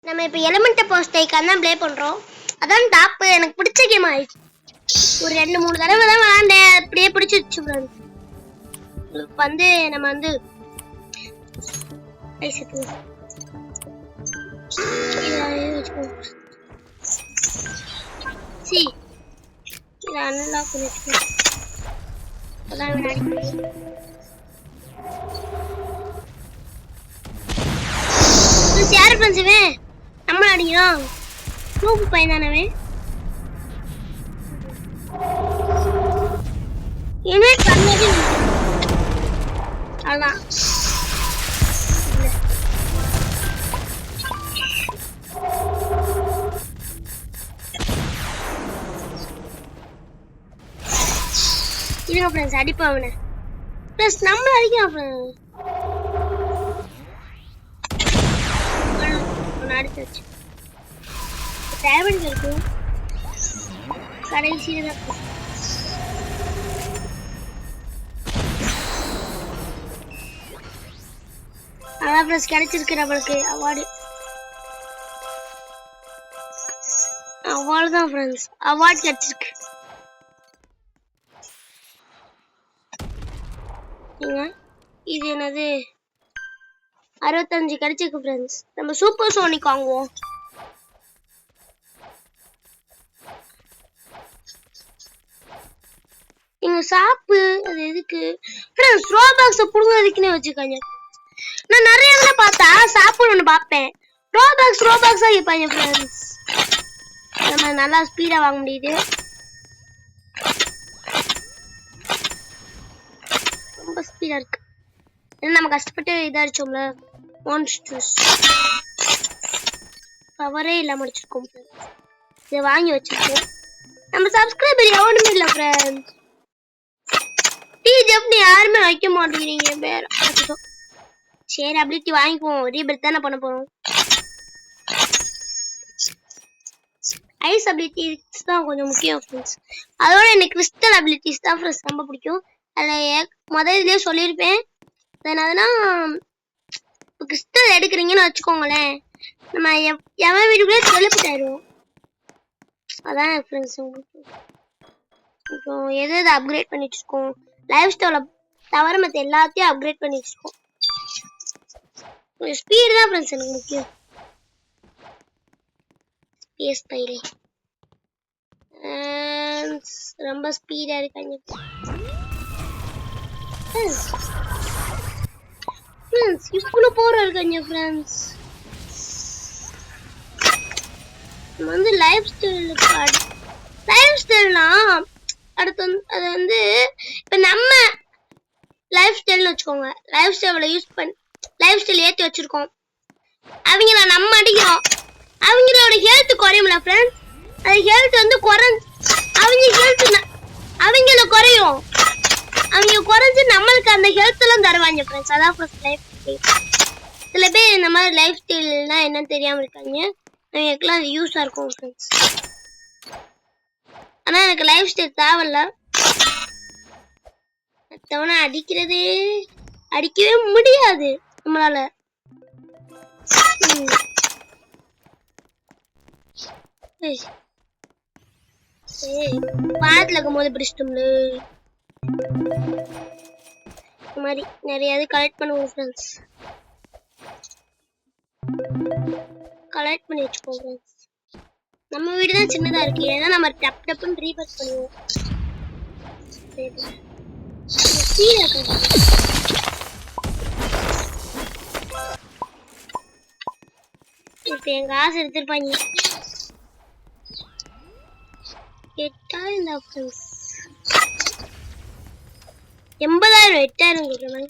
நம்ம இப்போ element post டைக்கான் தான் ப்ளே பண்ணுறோம். அதான் டாப் எனக்கு பிடிச்ச கேம் ஆயிடுச்சு. ஒரு 2-3 தடவை தான் விளாண்டேன், அப்படியே பிடிச்சிருச்சு ஃப்ரெண்ட்ஸ். உங்களுக்கு வந்து நம்ம வந்து இதை அன்லாக் பண்ணிட்டு அதான் விளையாடி யாரு ஃப்ரெண்ட்ஸ் இவன் நம்ம அடிக்கிறோம் நூப்பு பையன் தானவே இனிமே பண்ணது அதான் இருங்க ஃப்ரெண்ட்ஸ் அடிப்பா அவனை ப்ளஸ் நம்மள அடிக்கலாம் ஃப்ரெண்ட்ஸ் அடிச்சாச்சு டைமண்ட் இருக்கும் கடைசியில தான் அதான் ஃப்ரெண்ட்ஸ் கிடைச்சிருக்கு நம்மளுக்கு அவார்டு அவ்வளவுதான் ஃப்ரெண்ட்ஸ் அவார்டு கிடைச்சிருக்கு இது என்னது 65 கிடைச்சிருக்கு ஃப்ரெண்ட்ஸ் நம்ம சூப்பர் சோனிக் வாங்குவோம் இங்க சாப்பு அது எதுக்கு ஃப்ரெண்ட்ஸ் ரோபாக்ஸ் புடுங்கிறதுக்குனே வச்சிருக்காங்க நான் நிறைய இடத்துல பார்த்தா சாப்புன்னு ஒன்று பார்ப்பேன் ரோபாக்ஸா கேட்பாங்க ஃப்ரெண்ட்ஸ் நம்ம நல்லா ஸ்பீடா வாங்க முடியுது ரொம்ப ஸ்பீடா இருக்கு நம்ம கஷ்டப்பட்டு இதா அடிச்சோம்ல மான்ஸ்டர்ஸ் பவரே இல்லாம அடிச்சிருக்கோம் இதை வாங்கி வச்சிருக்கோம் நம்ம சப்ஸ்கிரைபர் எவனுமே இல்லை ஃப்ரெண்ட்ஸ் டீஜப்னு யாருமே வைக்க மாட்டேங்கிறீங்க பேர் சரி அபிலிட்டி வாங்கிக்குவோம் ரீபர்த் தானே பண்ண போறோம் ஐஸ் அபிலிட்டிஸ் தான் கொஞ்சம் முக்கியம் ஃப்ரெண்ட்ஸ் அதோட எனக்கு கிறிஸ்டல் அபிலிட்டிஸ் தான் ஃப்ரெண்ட்ஸ் ரொம்ப பிடிக்கும் அதில் முதல் இதுலேயே சொல்லியிருப்பேன் அதனால கிறிஸ்டல் எடுக்கிறீங்கன்னு வச்சுக்கோங்களேன் நம்ம எவன் வீட்டுக்குள்ளே டெலிபோர்ட் அதான் ஃப்ரெண்ட்ஸ் உங்களுக்கு அப்புறம் எது எது அப்கிரேட் பண்ணி வச்சுருக்கோம் லைஃப் ஸ்டைலை தவிர மற்ற எல்லாத்தையும் அப்கிரேட் பண்ணி வச்சுருக்கோம் ஸ்பீடு தான் ஃப்ரெண்ட்ஸ் எனக்கு முக்கியம் ஸ்பேஸ் பைலே ரொம்ப ஸ்பீடாக இருக்காங்க ஃப்ரெண்ட்ஸ் இவ்வளோ போகிற இருக்காங்க ஃப்ரெண்ட்ஸ் நம்ம வந்து லைஃப் ஸ்டைல்னா அடுத்து வந்து அது வந்து இப்போ நம்ம லைஃப் ஸ்டைல்னு வச்சுக்கோங்க லைஃப் ஸ்டைலை யூஸ் பண்ணி லைஃப் ஸ்டைல் ஏற்றி வச்சிருக்கோம் அவங்கள நம்ம அடிக்கிறோம் அவங்களோட ஹெல்த் குறையும்ல ஃப்ரெண்ட்ஸ் அது ஹெல்த் வந்து அவங்க ஹெல்த் அவங்கள குறையும் அவங்க குறைஞ்சு நம்மளுக்கு அந்த ஹெல்த் எல்லாம் தருவாங்க ஃப்ரெண்ட்ஸ் அதான் ஃபர்ஸ்ட் லைஃப் ஸ்டைல் சில பேர் இந்த மாதிரி லைஃப் ஸ்டைல்னா என்னன்னு தெரியாமல் இருக்காங்க அவங்களுக்குலாம் அது யூஸாக இருக்கும் ஃப்ரெண்ட்ஸ் ஆனால் எனக்கு லைஃப் ஸ்டைல் தேவையில்ல மற்றவனை அடிக்கவே முடியாது நம்மளால பாலத்தில் இருக்கும் போது பிடிச்சிட்டோம்ல இந்த மாதிரி நிறைய இது கலெக்ட் பண்ணுவோம் ஃப்ரெண்ட்ஸ் கலெக்ட் பண்ணி வச்சுக்கோங்க ஃப்ரெண்ட்ஸ் நம்ம வீடு தான் சின்னதாக இருக்கு ஏன்னா நம்ம டப்புன்னு ரீபர்த் பண்ணுவோம் இப்போ எங்க ஆசை எடுத்துருப்பாங்க 8000 ஃப்ரெண்ட்ஸ் 80,000 8000 கொடுக்குறேன்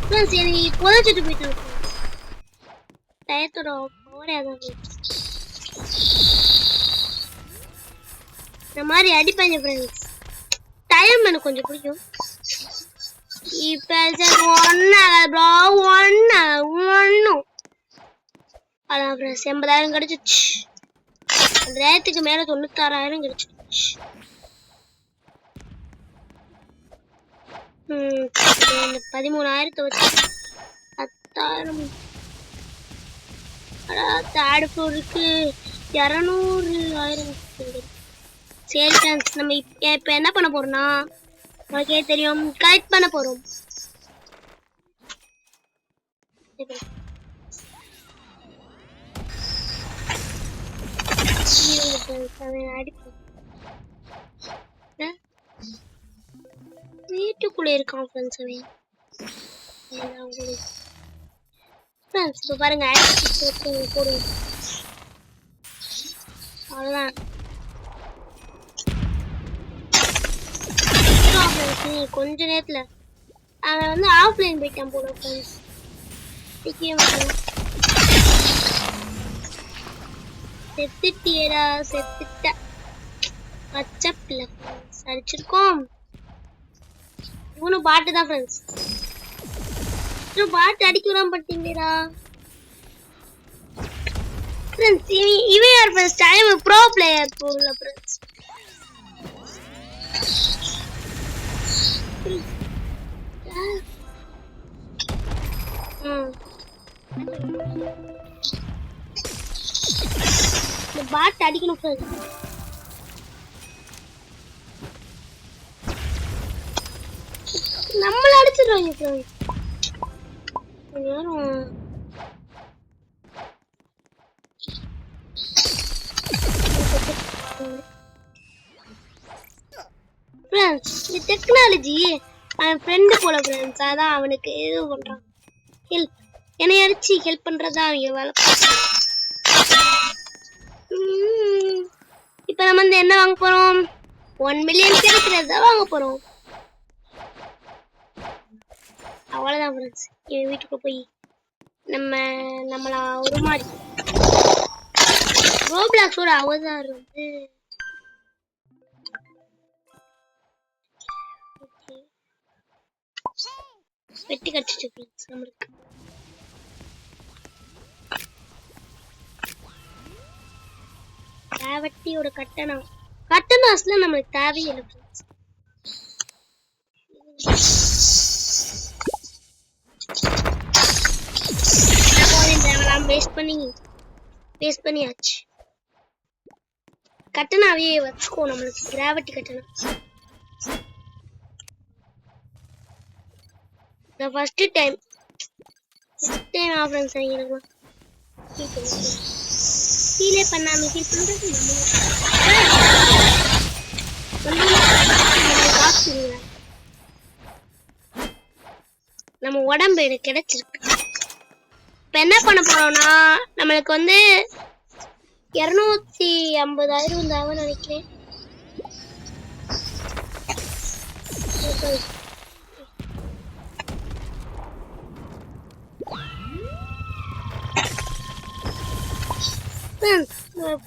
ஃப்ரெண்ட்ஸ் எனக்கு புதைச்சிட்டு போயிட்டாங்க டயத்தோட பவரே அதான் இந்த மாதிரி அடிப்பாங்க ஃப்ரெண்ட்ஸ் டைம் எனக்கு கொஞ்சம் பிடிக்கும் இப்போ ஒன்றும் அதான் ஃப்ரெண்ட்ஸ் 80,000 கிடைச்சிச்சு 2,000க்கு மேலே 96,000 கிடைச்சிச்சு இந்த 13,000 வச்சு 10,000 தேர்ட் ஃப்ளோருக்கு 200,000. சரி ஃப்ரெண்ட்ஸ், நம்ம இப்போ என்ன பண்ண போறோம்னா உங்களுக்கே தெரியும், கலெக்ட் பண்ண போறோம். வீட்டுக்குள்ள இருக்கான் ஃப்ரெண்ட்ஸ் அவன். இப்போ பாருங்க போடுங்க. அவ்வளோதான். கொஞ்ச நேரத்துல அவன் வந்து ஆஃப்லைன் போயிட்டான் போல ஃப்ரெண்ட்ஸ். செத்துட்டியடா, செத்துட்ட. பச்சப்பில்ல ஃப்ரெண்ட்ஸ், அடிச்சிருக்கோம். இவனும் பாட்டு தான் ஃப்ரெண்ட்ஸ். பாட்டு அடிக்கலாம் பண்ணிட்டீங்களா ஃப்ரெண்ட்ஸ்? இவன் யார் ஃப்ரெண்ட்ஸ்? டைம் ப்ரோ பிளேயர் போல ஃப்ரெண்ட்ஸ். இந்த பாட்டு அடிக்கணும் ஃப்ரெண்ட்ஸ். நம்மள அடிச்சிடுவாங்க ஃப்ரெண்ட்ஸ். ஃப்ரெண்ட்ஸ், இந்த டெக்னாலஜி அவன் ஃப்ரெண்டு போல ஃப்ரெண்ட்ஸ். அதான் அவனுக்கு இது பண்றான், ஹெல்ப். என்னை அடிச்சு ஹெல்ப் பண்றதா அவங்க வேலை. இப்ப நம்ம வந்து என்ன வாங்க போறோம்? 1 மில்லியன் கிடைக்கிறதா வாங்க போறோம். அவ்வளவுதான் ஃப்ரெண்ட்ஸ். என் வீட்டுக்கு போய் நம்மள ஒரு மாதிரி ரோப்ளாக்ஸோட அவதார் வந்து வெட்டி கடிச்சிச்சு ஃப்ரெண்ட்ஸ். நம்மளுக்கு தேவட்டியோட கட்டணம் அசல நம்மளுக்கு தேவையில்லை ஃப்ரெண்ட்ஸ். வேஸ்ட் பண்ணியாச்சு. கட்டணாவே வச்சுக்கோ, நம்மளுக்கு கிராவிட்டி கட்டணம். The first time ஃப்ரெண்ட்ஸ் எங்களுக்கு ஃபீலே பண்ணாம ஃபீல் பண்றது நம்ம உடம்பு எனக்கு கிடைச்சிருக்கு. இப்ப என்ன பண்ண போறோம்னா நம்மளுக்கு வந்து 250,000 வந்தாவன்னு நினைக்கிறேன்.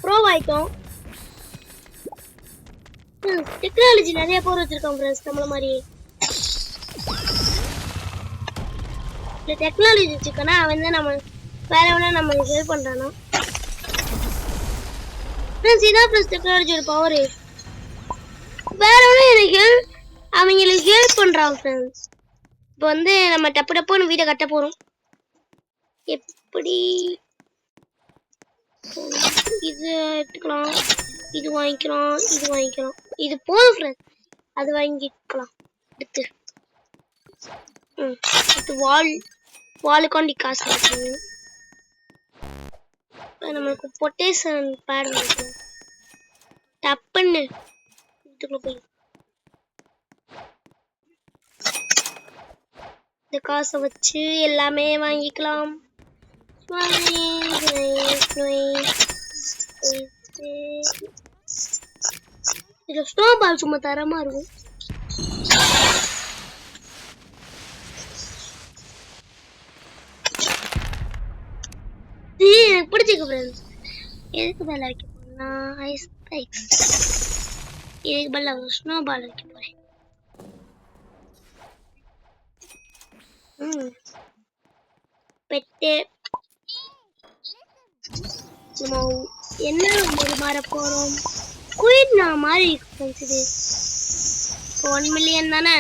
ப்ரோ ஆயிட்டோம். டெக்னாலஜி நிறைய பேர் வச்சிருக்கோம் ஃப்ரெண்ட்ஸ். நம்மள மாதிரி டெக்னாலஜி வச்சுக்கோனா அவன் தான் நம்ம வேற எவனா நம்ம ஹெல்ப் பண்றானோ ஃப்ரெண்ட்ஸ். இதான் ஃப்ரெண்ட்ஸ் டெக்னாலஜியோட பவர். வேற எவனா எனக்கு அவங்களுக்கு ஹெல்ப் பண்றான் ஃப்ரெண்ட்ஸ். இப்போ வந்து நம்ம டப்புன்னு வீட்டை கட்ட போறோம். எப்படி இது எடுத்துக்கலாம், இது வாங்கிக்கலாம், இது போதும் ஃப்ரெண்ட்ஸ். அது வாங்கிக்கலாம். அடுத்து வாலுக்காண்டி காசு இருக்கு. நம்மளுக்கு பொட்டேஷன் பேட் இருக்கு. டப்புன்னு இதுக்குள்ள போய் இந்த காசை வச்சு எல்லாமே வாங்கிக்கலாம். இது ஸ்னோபால் சும்மா தரமா இருக்கும். எனக்கு பிடிச்சிருக்கு ஃப்ரெண்ட்ஸ். எதுக்கு மேல வைக்க போறேன்னா ஐஸ் பைக்ஸ். இதுக்கு பதிலா ஸ்னோபால் வைக்க போறேன். பெட்டு நம்ம என்ன மாற போறோம்? குயின் மாதிரி இது 1 மில்லியன் தானே,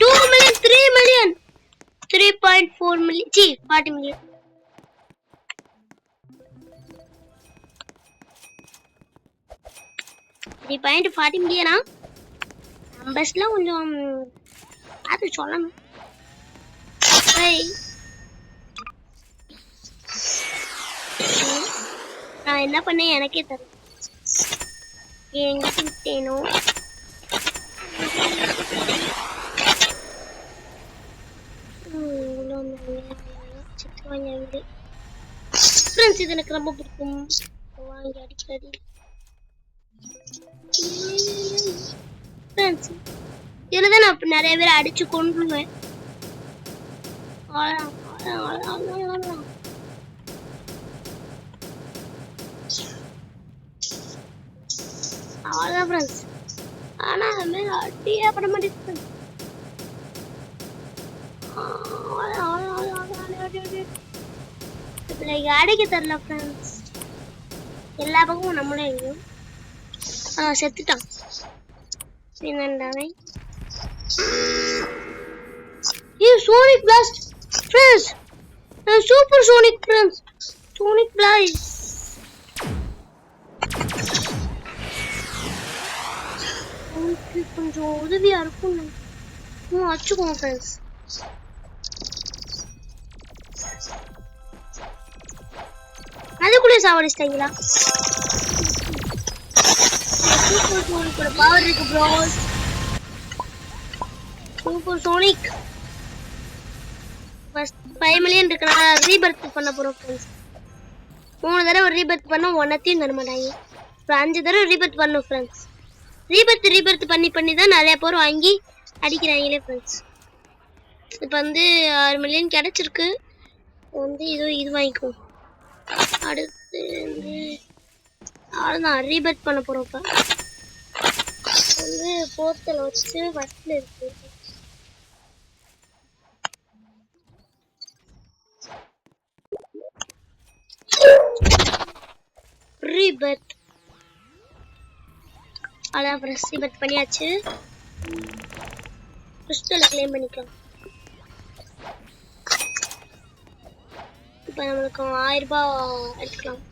2 million 3 million. 3.4 million. 40 million. $3.40 million. நம்பர்ஸ்லாம் கொஞ்சம் அது சொல்லணும். நான் என்ன பண்ணேன் எனக்கே தெரியல. எங்கிட்ட விட்டேனோ. ஃப்ரெண்ட்ஸ் இது எனக்கு ரொம்ப பிடிக்கும். வாங்கி அடிக்கடி ஃப்ரெண்ட்ஸ் இதில் தான் நான் நிறைய பேர் அடிச்சு கொண்டுருவேன். அவ்வளோதான் ஃப்ரெண்ட்ஸ். ஆனால் அது மாதிரி அடியே பண்ண மாட்டேங்குது. அடிக்க தரல ஃப்ரெண்ட்ஸ். எல்லா பக்கமும் நம்மளும் எங்கேயும் செத்துட்டான். Sonic blast friends. Super sonic friends. Sonic blast கொஞ்சம் உதவியா இருக்கும். வச்சுக்கோங்க ஃப்ரெண்ட்ஸ். அதுக்குள்ளே சாவடிச்சிட்டாங்களா? சூப்பர் சோனிக்கோட பவர் இருக்கு ப்ரோஸ். சூப்பர் சோனிக் 5 மில்லியன் இருக்கனால ரீபர்த் பண்ண போறோம் ஃப்ரெண்ட்ஸ். 3 தடவை ரீபர்த் பண்ணா ஒன்னத்தையும் தர மாட்டாங்க. அப்புறம் 5 தடவை ரீபர்த் பண்ணணும் ஃப்ரெண்ட்ஸ். ரீபர்த் பண்ணி தான் நிறைய பேர் வாங்கி அடிக்கிறாங்களே ஃப்ரெண்ட்ஸ். இப்போ 6 மில்லியன் கிடைச்சிருக்கு. இது வாங்கிக்கும். அடுத்து அவ்வளோதான் ரீபர்த் பண்ண போறோம். இப்போ போர்ட்டல் வச்சு ஃபர்ஸ்ட்ல இருக்கு. ரீபர்த் அதான் ஃப்ரெஷ் ரீபர்த் பண்ணியாச்சு. கிறிஸ்டல் கிளைம் பண்ணிக்கலாம். இப்போ நம்மளுக்கு 1000 ரூபாய் எடுத்துக்கலாம்.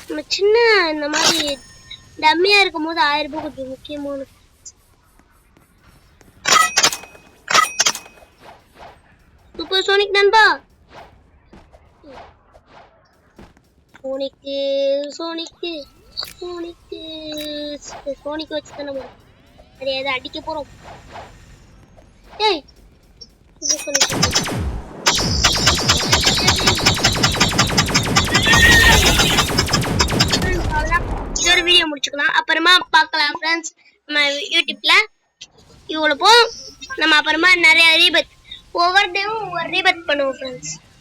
நம்ம சின்ன இந்த மாதிரி டம்மியா இருக்கும் போது 1000 ரூபாய் கொஞ்சம் முக்கியமான. சூப்பர் சோனிக் நண்பா. சோனிக்கு வச்சு தான் நம்ம நிறைய அடிக்க போறோம். ஏய் இதோட வீடியோ முடிச்சுக்கலாம். அப்புறமா பார்க்கலாம் ஃப்ரெண்ட்ஸ். நம்ம யூடியூப்ல இவ்வளோ போதும். நம்ம அப்புறமா நிறைய ரீபத் ஒவ்வொரு டைமும் ஒவ்வொரு ரீபத் பண்ணுவோம் ஃப்ரெண்ட்ஸ்.